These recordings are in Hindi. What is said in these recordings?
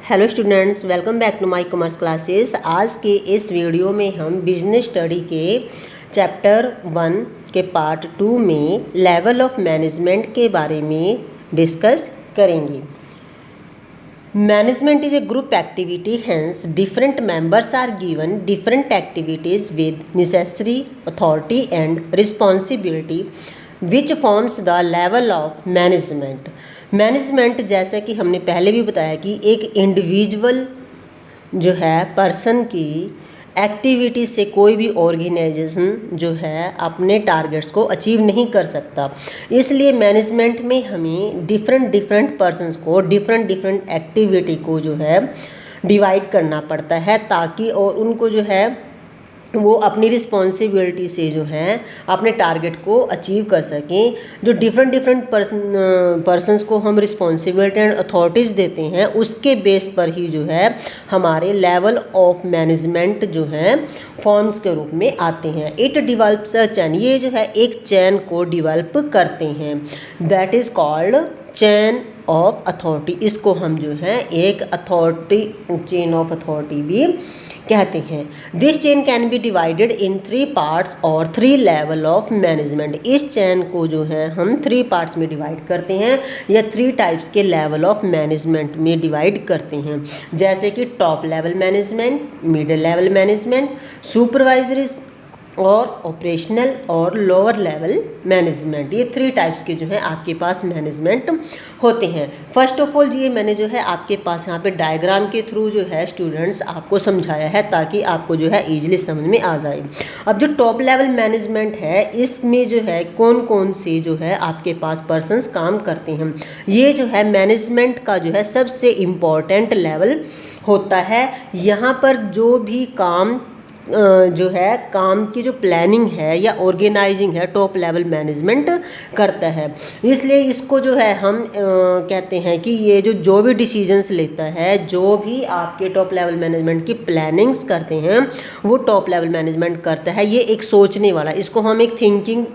Hello students, welcome back to my commerce classes. आज के इस वीडियो में हम बिजनेस स्टडी के चैप्टर 1 के पार्ट 2 में लेवल ऑफ मैनेजमेंट के बारे में डिस्कस करेंगे। Management is a group activity, hence different members are given different activities with necessary authority and responsibility which forms the level of management. Management जैसा कि हमने पहले भी बताया कि एक इंडिविजुअल जो है पर्सन की एक्टिविटी से कोई भी ऑर्गेनाइजेशन जो है अपने टारगेट्स को अचीव नहीं कर सकता। इसलिए मैनेजमेंट में हमें डिफरेंट पर्सन्स को डिफरेंट एक्टिविटी को जो है डिवाइड करना पड़ता है, ताकि और उनको जो है वो अपनी रिस्पॉन्सिबिलिटी से जो है अपने टारगेट को अचीव कर सकें। जो डिफरेंट पर्सन्स को हम रिस्पॉन्सिबिलिटी एंड अथॉरिटीज़ देते हैं, उसके बेस पर ही जो है हमारे लेवल ऑफ मैनेजमेंट जो है फॉर्म्स के रूप में आते हैं। इट डिवेल्प्स अ चैन, ये जो है एक चैन को डिवेल्प करते हैं, that is called chain of authority. इसको हम जो है एक अथॉरिटी चेन ऑफ अथॉरिटी भी कहते हैं। This chain can be divided in 3 parts और 3 लेवल ऑफ मैनेजमेंट। इस चैन को जो है हम 3 पार्ट्स में डिवाइड करते हैं या 3 टाइप्स के लेवल ऑफ मैनेजमेंट में डिवाइड करते हैं, जैसे कि top level management, middle level management, supervisory और ऑपरेशनल और लोअर लेवल मैनेजमेंट। ये 3 टाइप्स के जो है आपके पास मैनेजमेंट होते हैं। फर्स्ट ऑफ ऑल ये मैंने जो है आपके पास यहाँ पे डायग्राम के थ्रू जो है स्टूडेंट्स आपको समझाया है, ताकि आपको जो है ईजिली समझ में आ जाए। अब जो टॉप लेवल मैनेजमेंट है, इसमें जो है कौन कौन से जो है आपके पास पर्सन्स काम करते हैं, ये जो है मैनेजमेंट का जो है सबसे इम्पॉर्टेंट लेवल होता है। यहाँ पर जो भी काम जो है काम की जो प्लानिंग है या ऑर्गेनाइजिंग है, टॉप लेवल मैनेजमेंट करता है। इसलिए इसको जो है हम कहते हैं कि ये जो भी डिसीजंस लेता है, जो भी आपके टॉप लेवल मैनेजमेंट की प्लानिंग्स करते हैं, वो टॉप लेवल मैनेजमेंट करता है। ये एक सोचने वाला, इसको हम एक थिंकिंग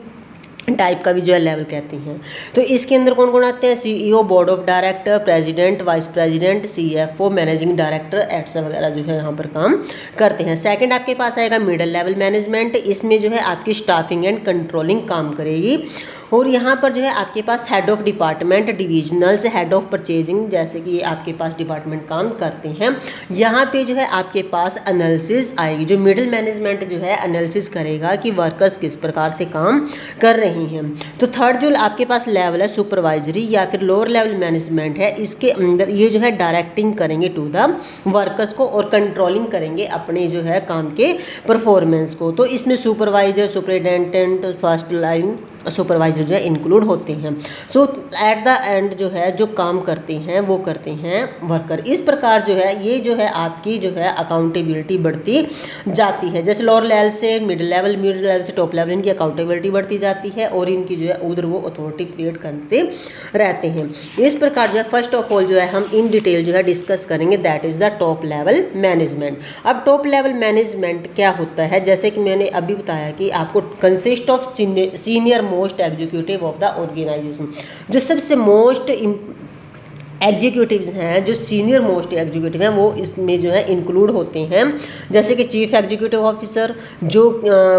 टाइप का भी जो है लेवल कहते हैं। तो इसके अंदर कौन कौन आते हैं? CEO, board of director, president, vice president, CFO, managing director, etcetera वगैरह जो है यहाँ पर काम करते हैं। सेकंड आपके पास आएगा मिडिल लेवल मैनेजमेंट। इसमें जो है आपकी स्टाफिंग एंड कंट्रोलिंग काम करेगी। और यहाँ पर जो है आपके पास head of department, divisionals, head of purchasing, जैसे कि ये आपके पास डिपार्टमेंट काम करते हैं। यहाँ पे जो है आपके पास एनालिसिस आएगी। जो मिडिल मैनेजमेंट जो है एनालिसिस करेगा कि वर्कर्स किस प्रकार से काम कर रही हैं। तो थर्ड जो आपके पास लेवल है सुपरवाइजरी या फिर लोअर लेवल मैनेजमेंट है, इसके अंदर ये जो है डायरेक्टिंग करेंगे टू द वर्कर्स को और कंट्रोलिंग करेंगे अपने जो है काम के परफॉर्मेंस को। तो इसमें supervisor, superintendent, first line supervisor जो है इंक्लूड होते हैं। सो एट द एंड जो है जो काम करते हैं वो करते हैं वर्कर। इस प्रकार जो है ये जो है आपकी जो है अकाउंटेबिलिटी बढ़ती जाती है। जैसे लोअर लेवल से मिडिल लेवल से टॉप लेवल, इनकी अकाउंटेबिलिटी बढ़ती जाती है और इनकी जो है उधर वो अथॉरिटी क्रिएट करते रहते हैं। इस प्रकार जो है फर्स्ट ऑफ ऑल जो है हम इन डिटेल जो है डिस्कस करेंगे, that is the top level management. अब टॉप लेवल मैनेजमेंट क्या होता है? जैसे कि मैंने अभी बताया कि आपको consist of senior most executive of the organisation. जो सबसे मोस्ट एग्जीक्यूटिव्स हैं, जो सीनियर मोस्ट एग्जीक्यूटिव हैं, वो इसमें जो है इंक्लूड होते हैं। जैसे कि चीफ एग्जीक्यूटिव ऑफिसर, जो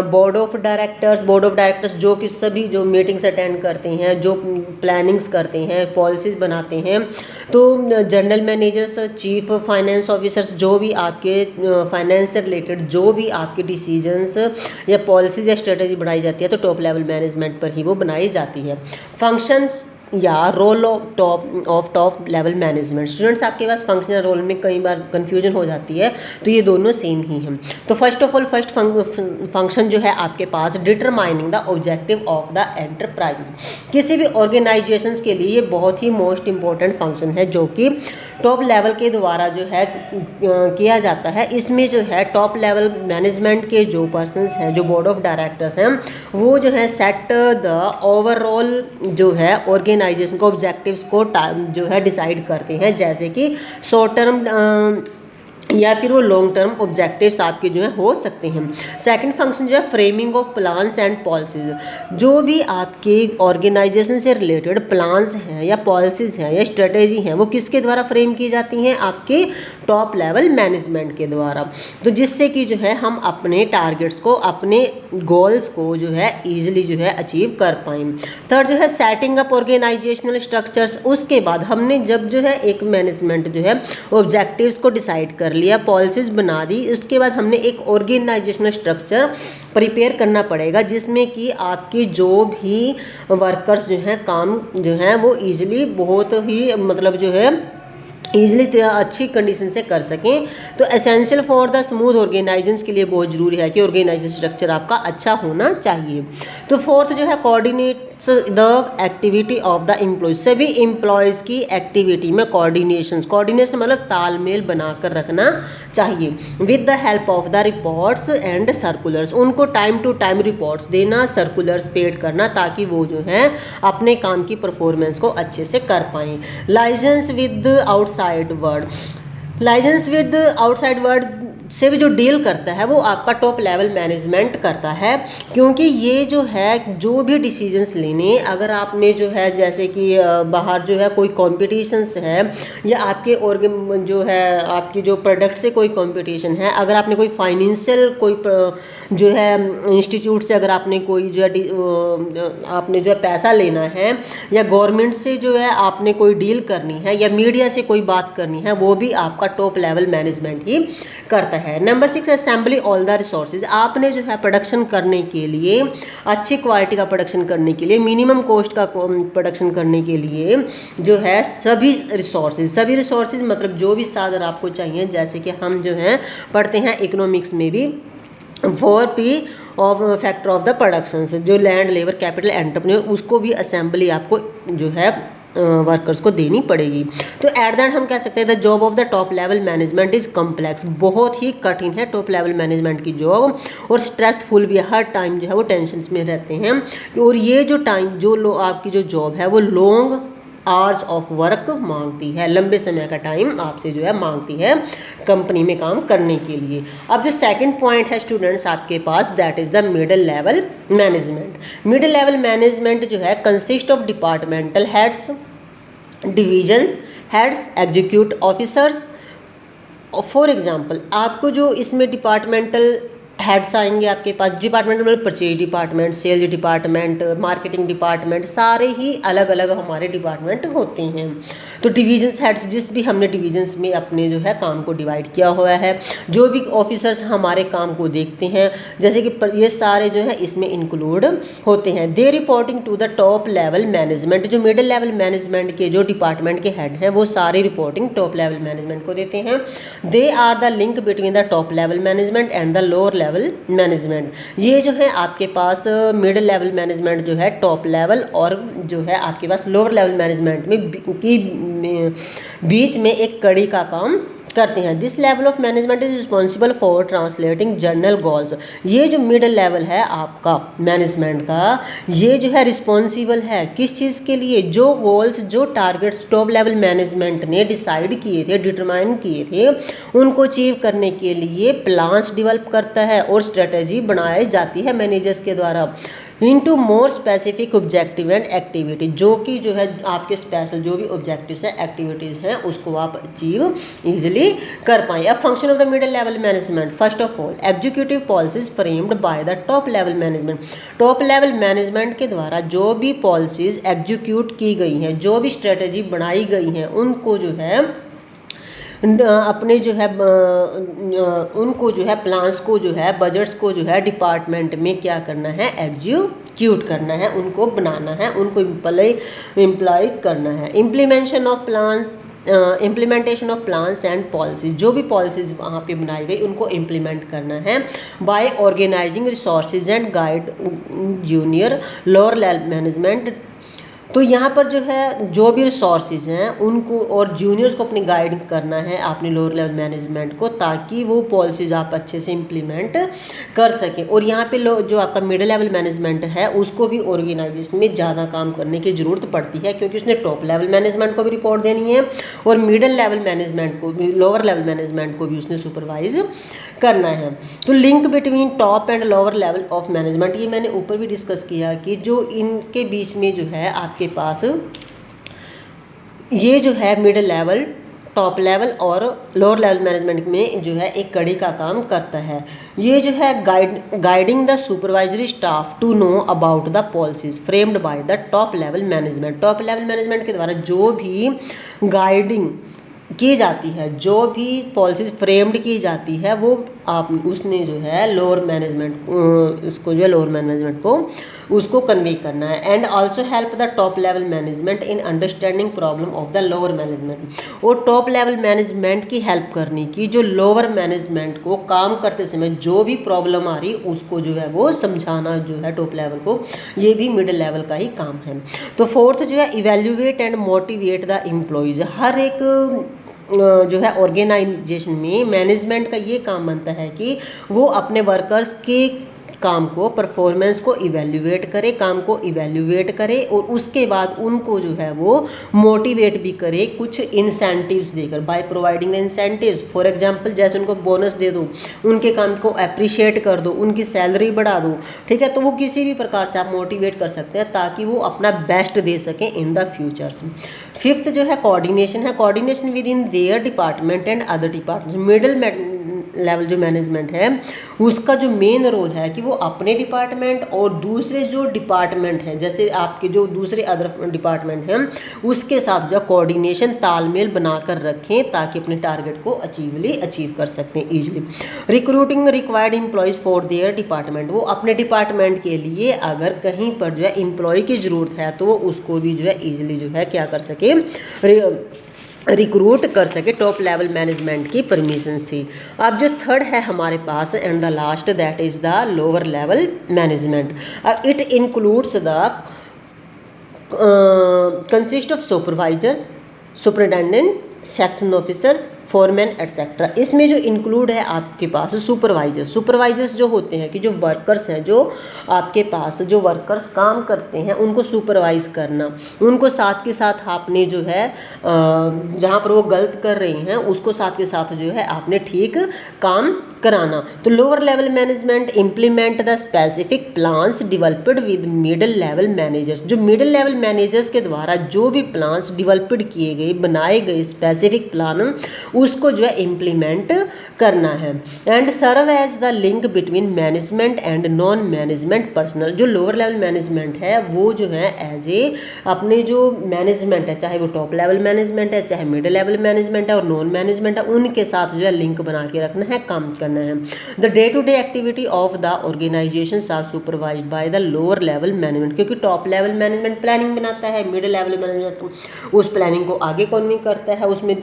बोर्ड ऑफ डायरेक्टर्स जो कि सभी जो मीटिंग्स अटेंड करते हैं, जो प्लानिंग्स करते हैं, पॉलिसीज़ बनाते हैं। तो general managers, chief finance officers, जो भी आपके फाइनेंस से रिलेटेड जो भी आपके डिसीजंस या पॉलिसीज या स्ट्रेटेजी बनाई जाती है, तो टॉप लेवल मैनेजमेंट पर ही वो बनाई जाती है। फंक्शंस या role of top level management. Students आपके पास फंक्शनल रोल में कई बार कंफ्यूजन हो जाती है, तो ये दोनों सेम ही हैं। तो first of all first function जो है आपके पास determining the objective of the enterprise. किसी भी ऑर्गेनाइजेशंस के लिए ये बहुत ही मोस्ट इंपॉर्टेंट फंक्शन है, जो कि टॉप लेवल के द्वारा जो है किया जाता है। इसमें जो है टॉप लेवल मैनेजमेंट के जो पर्सनस हैं, जो बोर्ड ऑफ डायरेक्टर्स हैं, वो जो है सेट द ओवरऑल जो है ऑर्गेनाइजेशन को ऑब्जेक्टिव्स को जो है डिसाइड करते हैं। जैसे कि शॉर्ट टर्म या फिर वो लॉन्ग टर्म ऑब्जेक्टिव्स आपके जो है हो सकते हैं। सेकंड फंक्शन जो है framing of plans and policies. जो भी आपके ऑर्गेनाइजेशन से रिलेटेड प्लान्स हैं या पॉलिसीज़ हैं या स्ट्रेटेजी हैं वो किसके द्वारा फ्रेम की जाती हैं, आपके टॉप लेवल मैनेजमेंट के द्वारा। तो जिससे कि जो है हम अपने टारगेट्स को, अपने गोल्स को जो है ईजिली जो है अचीव कर पाएँ। थर्ड जो है सेटिंग अप ऑर्गेनाइजेशनल स्ट्रक्चर्स। उसके बाद हमने जब जो है एक मैनेजमेंट जो है ऑब्जेक्टिव्स को डिसाइड कर लिया, पॉलिसीज बना दी, उसके बाद हमने एक ऑर्गेनाइजेशनल स्ट्रक्चर प्रिपेयर करना पड़ेगा जिसमें कि आपकी जो भी वर्कर्स जो हैं काम जो हैं वो ईजिली बहुत ही मतलब जो है ईजिली अच्छी कंडीशन से कर सकें। तो essential for the smooth organisation के लिए बहुत ज़रूरी है कि ऑर्गेनाइजेशन स्ट्रक्चर आपका अच्छा होना चाहिए। तो फोर्थ जो है coordinates the activity of the employees. सभी एम्प्लॉयज़ की एक्टिविटी में कोऑर्डिनेशन मतलब तालमेल बनाकर रखना चाहिए। With the help of the reports and circulars. उनको टाइम टू टाइम रिपोर्ट्स देना, सर्कुलर्स पेड करना ताकि वो जो है अपने काम की परफॉर्मेंस को अच्छे से कर पाएँ। Licence with outside world. Licence with outside world से भी जो डील करता है वो आपका टॉप लेवल मैनेजमेंट करता है, क्योंकि ये जो है जो भी डिसीजंस लेने, अगर आपने जो है जैसे कि बाहर जो है कोई कॉम्पिटिशन्स है या आपके जो है आपकी जो प्रोडक्ट से कोई कंपटीशन है, अगर आपने कोई फाइनेंशियल कोई जो है इंस्टीट्यूट से अगर आपने कोई जो है आपने जो है पैसा लेना है या गवर्नमेंट से जो है आपने कोई डील करनी है या मीडिया से कोई बात करनी है, वो भी आपका टॉप लेवल मैनेजमेंट ही करता है। Number 6 assembly all the resources. आपने जो है प्रोडक्शन करने के लिए, अच्छी क्वालिटी का प्रोडक्शन करने के लिए, मिनिमम कॉस्ट का प्रोडक्शन करने के लिए जो है सभी रिसोर्सेज मतलब जो भी साधन आपको चाहिए, जैसे कि हम जो है पढ़ते हैं इकोनॉमिक्स में भी 4P of factor of the production, जो लैंड, लेबर, कैपिटल, एंटरप्रेन्योर, उसको भी असेंबली आपको जो है वर्कर्स को देनी पड़ेगी। तो एट द एंड हम कह सकते हैं the job of the top level management is complex. बहुत ही कठिन है टॉप लेवल मैनेजमेंट की जॉब और स्ट्रेसफुल भी है। हर टाइम जो है वो टेंशन में रहते हैं और ये जो टाइम जो आपकी जो जॉब है वो लॉन्ग आवर्स ऑफ वर्क मांगती है, लंबे समय का टाइम आपसे जो है मांगती है कंपनी में काम करने के लिए। अब जो सेकंड पॉइंट है स्टूडेंट्स आपके पास, that is the middle level management. Middle level management जो है consist of departmental heads, divisions heads, executive officers. For example आपको जो इसमें डिपार्टमेंटल हेड्स आएंगे आपके पास, डिपार्टमेंट मतलब purchase department, sales department, marketing department, सारे ही अलग अलग हमारे डिपार्टमेंट होते हैं। तो डिविजन्स हेड्स, जिस भी हमने डिविजन्स में अपने जो है काम को डिवाइड किया हुआ है, जो भी ऑफिसर्स हमारे काम को देखते हैं, जैसे कि ये सारे जो है इसमें इंक्लूड होते हैं। They reporting to the top level management. जो मिडिल लेवल मैनेजमेंट के जो डिपार्टमेंट के हेड हैं वो सारे रिपोर्टिंग टॉप लेवल मैनेजमेंट को देते हैं। They are the link between the top level management and the lower level management. ये जो है आपके पास मिडिल लेवल मैनेजमेंट जो है टॉप लेवल और जो है आपके पास लोअर लेवल मैनेजमेंट में बीच में एक कड़ी का काम करते हैं। This level of management is responsible for translating general goals. ये जो मिडिल लेवल है आपका मैनेजमेंट का, ये जो है रिस्पॉन्सिबल है किस चीज़ के लिए, जो गोल्स, जो टारगेट्स टॉप लेवल मैनेजमेंट ने डिसाइड किए थे, डिटरमाइन किए थे, उनको अचीव करने के लिए प्लान्स डेवलप करता है और स्ट्रेटजी बनाई जाती है मैनेजर्स के द्वारा into more specific objective and activity. जो कि जो है आपके स्पेशल जो भी ऑब्जेक्टिव्स है, एक्टिविटीज़ हैं, उसको आप अचीव ईजिली कर पाएँ। अब function of the middle level management, first of all executive policies framed by the top level management. Top level management के द्वारा जो भी पॉलिसीज एग्जीक्यूट की गई हैं, जो भी स्ट्रेटजी बनाई गई हैं, उनको जो है अपने जो है उनको जो है प्लान्स को जो है बजट्स को जो है डिपार्टमेंट में क्या करना है, एग्जीक्यूट करना है, उनको बनाना है, उनको इम्प्लाई करना है। Implementation of plans and policies, जो भी पॉलिसीज वहाँ पे बनाई गई उनको इम्प्लीमेंट करना है by organising resources and guide junior lower level management तो यहाँ पर जो है जो भी रिसोर्सेज हैं उनको और जूनियर्स को अपनी गाइड करना है अपने लोअर लेवल मैनेजमेंट को, ताकि वो पॉलिसीज आप अच्छे से इम्प्लीमेंट कर सकें। और यहाँ पे जो आपका मिडिल लेवल मैनेजमेंट है उसको भी ऑर्गेनाइजेशन में ज़्यादा काम करने की ज़रूरत पड़ती है, क्योंकि उसने टॉप लेवल मैनेजमेंट को भी रिपोर्ट देनी है और मिडिल लेवल मैनेजमेंट को भी, लोअर लेवल मैनेजमेंट को भी उसने सुपरवाइज करना है। तो link between top and lower level of management, ये मैंने ऊपर भी डिस्कस किया कि जो इनके बीच में जो है आपके पास ये जो है मिडिल लेवल, टॉप लेवल और लोअर लेवल मैनेजमेंट में जो है एक कड़ी का काम करता है। ये जो है guiding the supervisory staff to know about the policies framed by the top level management. Top level management के द्वारा जो भी गाइडिंग की जाती है, जो भी पॉलिसीज फ्रेम्ड की जाती है, वो आप उसने जो है लोअर मैनेजमेंट इसको जो है लोअर मैनेजमेंट को उसको कन्वे करना है। And also help the top level management in understanding problem of the lower management. और टॉप लेवल मैनेजमेंट की हेल्प करने की, जो लोअर मैनेजमेंट को काम करते समय जो भी प्रॉब्लम आ रही उसको जो है वो समझाना जो है टॉप लेवल को, ये भी मिडिल लेवल का ही काम है। तो फोर्थ जो है evaluate and motivate the employees. हर एक जो है ऑर्गेनाइजेशन में मैनेजमेंट का ये काम बनता है कि वो अपने वर्कर्स के काम को, परफॉर्मेंस को इवेल्युएट करे, काम को इवेल्युएट करे और उसके बाद उनको जो है वो मोटिवेट भी करे कुछ इंसेंटिव्स देकर, by providing the incentives. For example जैसे उनको बोनस दे दो, उनके काम को अप्रिशिएट कर दो, उनकी सैलरी बढ़ा दो, ठीक है। तो वो किसी भी प्रकार से आप मोटिवेट कर सकते हैं ताकि वो अपना बेस्ट दे सकें इन द फ्यूचर्स। फिफ्थ जो है कोऑर्डिनेशन है, coordination with in their department and other department. Middle level जो मैनेजमेंट है उसका जो मेन रोल है कि वो अपने डिपार्टमेंट और दूसरे जो डिपार्टमेंट हैं, जैसे आपके जो दूसरे अदर डिपार्टमेंट हैं, उसके साथ जो कोऑर्डिनेशन तालमेल बनाकर रखें ताकि अपने टारगेट को अचीव कर सकते हैं easily. Recruiting required employees for their department, वो अपने डिपार्टमेंट के लिए अगर कहीं पर जो है एम्प्लॉय की ज़रूरत है तो वो उसको भी जो है ईजिली जो है क्या कर सके, रिक्रूट कर सके टॉप लेवल मैनेजमेंट की परमिशन से। अब जो थर्ड है हमारे पास and the last, that is the lower level management. It includes the consist of supervisors, superintendent, section officers, foreman etcetera. इसमें जो इंक्लूड है आपके पास सुपरवाइजर्स जो होते हैं कि जो वर्कर्स हैं, जो आपके पास जो वर्कर्स काम करते हैं उनको सुपरवाइज करना, उनको साथ के साथ आपने जो है जहाँ पर वो गलत कर रही हैं उसको साथ के साथ जो है आपने ठीक काम कराना। तो lower level management implement the specific plans developed with middle level managers. जो मिडिल लेवल मैनेजर्स के द्वारा जो भी प्लान्स डिवेलप्ड किए गए, बनाए गए स्पेसिफिक प्लान, उसको जो है इम्प्लीमेंट करना है। And serve as the link between management and non management personal. जो लोअर लेवल मैनेजमेंट है वो जो है एज ए अपने जो मैनेजमेंट है, चाहे वो टॉप लेवल मैनेजमेंट है, चाहे मिडिल लेवल मैनेजमेंट है और नॉन मैनेजमेंट है, उनके साथ जो है लिंक बना के रखना है, काम करना है। The day to day activity of the organisation are supervised by the lower level management. क्योंकि टॉप लेवल मैनेजमेंट प्लानिंग बनाता है, मिडिल लेवल मैनेजमेंट उस प्लानिंग को आगे कॉन्वे करता है, उसमें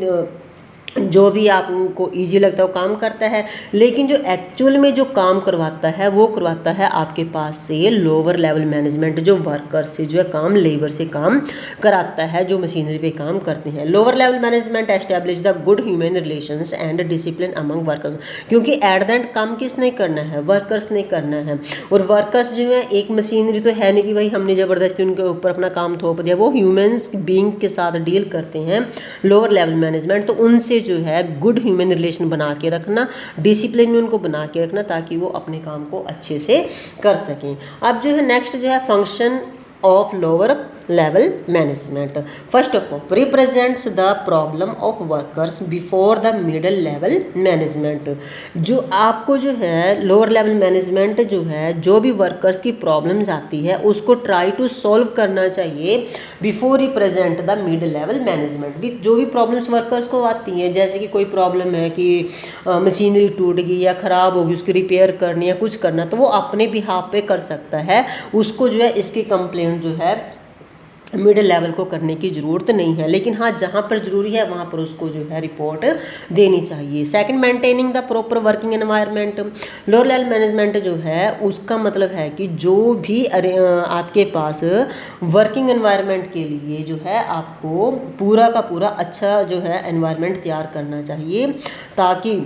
जो भी आपको इजी लगता है वो काम करता है, लेकिन जो एक्चुअल में जो काम करवाता है वो करवाता है आपके पास से लोअर लेवल मैनेजमेंट, जो वर्कर से जो है काम, लेबर से काम कराता है, जो मशीनरी पे काम करते हैं। Lower level management establish the good human relations and discipline among workers. क्योंकि एट द एंड काम किसने करना है, वर्कर्स ने करना है। और वर्कर्स जो है एक मशीनरी तो है नहीं कि भाई हमने ज़बरदस्ती उनके ऊपर अपना काम थोप दिया, वो ह्यूमन्स बीइंग के साथ डील करते हैं लोअर लेवल मैनेजमेंट। तो उनसे जो है गुड ह्यूमन रिलेशन बना के रखना, डिसिप्लिन में उनको बना के रखना ताकि वो अपने काम को अच्छे से कर सकें। अब जो है नेक्स्ट जो है function of lower level management. First of all represents the problem of workers before the middle level management. जो आपको जो है लोअर लेवल मैनेजमेंट जो है जो भी वर्कर्स की प्रॉब्लम्स आती है उसको ट्राई टू सॉल्व करना चाहिए before represent the middle level management. जो भी प्रॉब्लम्स वर्कर्स को आती हैं, जैसे कि कोई प्रॉब्लम है कि मशीनरी टूट गई या ख़राब होगी, उसकी रिपेयर करनी या कुछ करना, तो वो अपने बिहाफ पे कर सकता है। उसको जो है इसकी कंप्लेंट जो है मिडिल लेवल को करने की ज़रूरत नहीं है, लेकिन हाँ जहाँ पर ज़रूरी है वहाँ पर उसको जो है रिपोर्ट देनी चाहिए। Second, maintaining the proper working environment. Lower level management जो है उसका मतलब है कि जो भी आपके पास वर्किंग एनवायरनमेंट के लिए जो है आपको पूरा का पूरा अच्छा जो है एनवायरनमेंट तैयार करना चाहिए, ताकि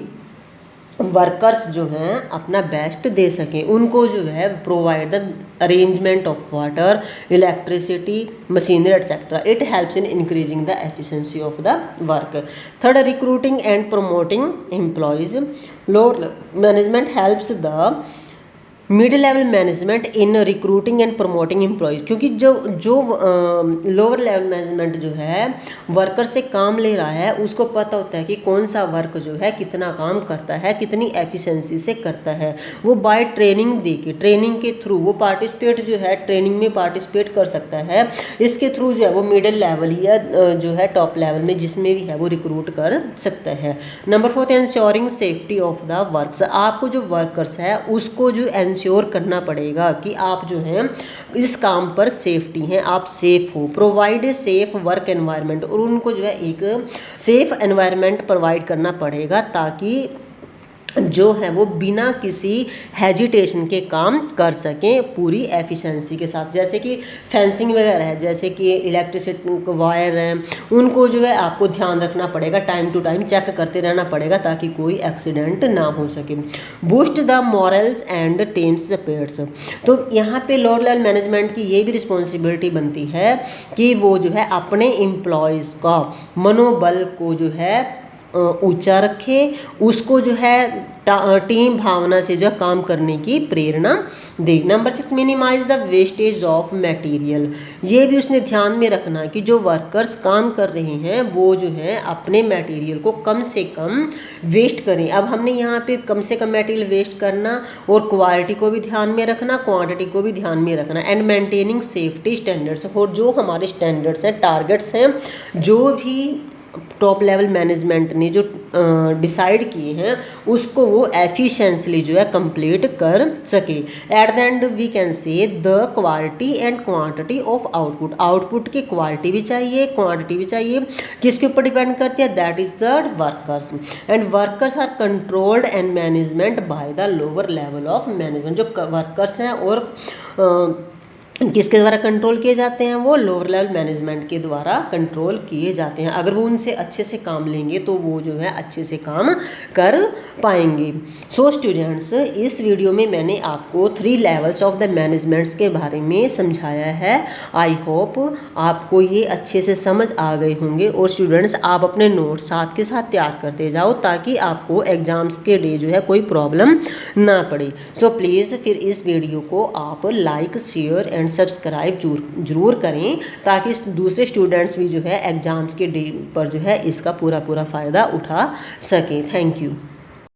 वर्कर्स जो हैं अपना बेस्ट दे सकें। उनको जो है provide the arrangement of water, electricity, machinery etcetera. It helps in increasing the efficiency of the work. Third, recruiting and promoting employees. Lower management helps the middle level management in recruiting and promoting employees, क्योंकि जो लोअर लेवल मैनेजमेंट जो है वर्कर से काम ले रहा है उसको पता होता है कि कौन सा वर्क जो है कितना काम करता है, कितनी एफिशिएंसी से करता है। वो बाय ट्रेनिंग देके, ट्रेनिंग के थ्रू वो पार्टिसिपेट जो है ट्रेनिंग में पार्टिसिपेट कर सकता है। इसके थ्रू जो है वो मिडिल लेवल या जो है टॉप लेवल में जिसमें भी है वो रिक्रूट कर सकता है। Number 4, ensuring safety of the works. आपको जो वर्कर्स है उसको जो इंश्योर करना पड़ेगा कि आप जो हैं इस काम पर सेफ्टी हैं, आप सेफ हो। Provide a safe work environment, और उनको जो है एक सेफ एनवायरनमेंट प्रोवाइड करना पड़ेगा ताकि जो है वो बिना किसी हेजिटेशन के काम कर सकें पूरी एफिशिएंसी के साथ। जैसे कि फेंसिंग वगैरह है, जैसे कि इलेक्ट्रिसिटी वायर हैं, उनको जो है आपको ध्यान रखना पड़ेगा, टाइम टू टाइम चेक करते रहना पड़ेगा ताकि कोई एक्सीडेंट ना हो सके। Boost the morals and teams spirits. तो यहाँ पे लोअर लेवल मैनेजमेंट की ये भी रिस्पॉन्सिबिलिटी बनती है कि वो जो है अपने एम्प्लॉयज़ का मनोबल को जो है ऊंचा रखे, उसको जो है टीम भावना से जो काम करने की प्रेरणा दे। Number 6, minimise the wastage of material. ये भी उसने ध्यान में रखना कि जो वर्कर्स काम कर रहे हैं वो जो है अपने मटेरियल को कम से कम वेस्ट करें। अब हमने यहाँ पे कम से कम मटेरियल वेस्ट करना और क्वालिटी को भी ध्यान में रखना, क्वांटिटी को भी ध्यान में रखना। एंड मेंटेनिंग सेफ्टी स्टैंडर्ड्स, और जो हमारे स्टैंडर्ड्स हैं, टारगेट्स हैं, जो भी टॉप लेवल मैनेजमेंट ने जो डिसाइड किए हैं उसको वो एफिशिएंटली जो है कंप्लीट कर सके। At the end we can say the quality and quantity of output. Output की क्वालिटी भी चाहिए, क्वांटिटी भी चाहिए। किसके ऊपर डिपेंड करती है? That is the workers. And workers are controlled and management by the lower level of management. जो वर्कर्स हैं और किसके द्वारा कंट्रोल किए जाते हैं? वो लोअर लेवल मैनेजमेंट के द्वारा कंट्रोल किए जाते हैं। अगर वो उनसे अच्छे से काम लेंगे तो वो जो है अच्छे से काम कर पाएंगे। सो स्टूडेंट्स, इस वीडियो में मैंने आपको 3 लेवल्स ऑफ द मैनेजमेंट्स के बारे में समझाया है। आई होप आपको ये अच्छे से समझ आ गए होंगे। और स्टूडेंट्स, आप अपने नोट्स साथ के साथ तैयार करते जाओ ताकि आपको एग्जाम्स के डे जो है कोई प्रॉब्लम ना पड़े। सो प्लीज़ फिर इस वीडियो को आप लाइक, शेयर एंड सब्सक्राइब जरूर करें ताकि दूसरे स्टूडेंट्स भी जो है एग्ज़ाम्स के डे पर जो है इसका पूरा फ़ायदा उठा सकें। Thank you.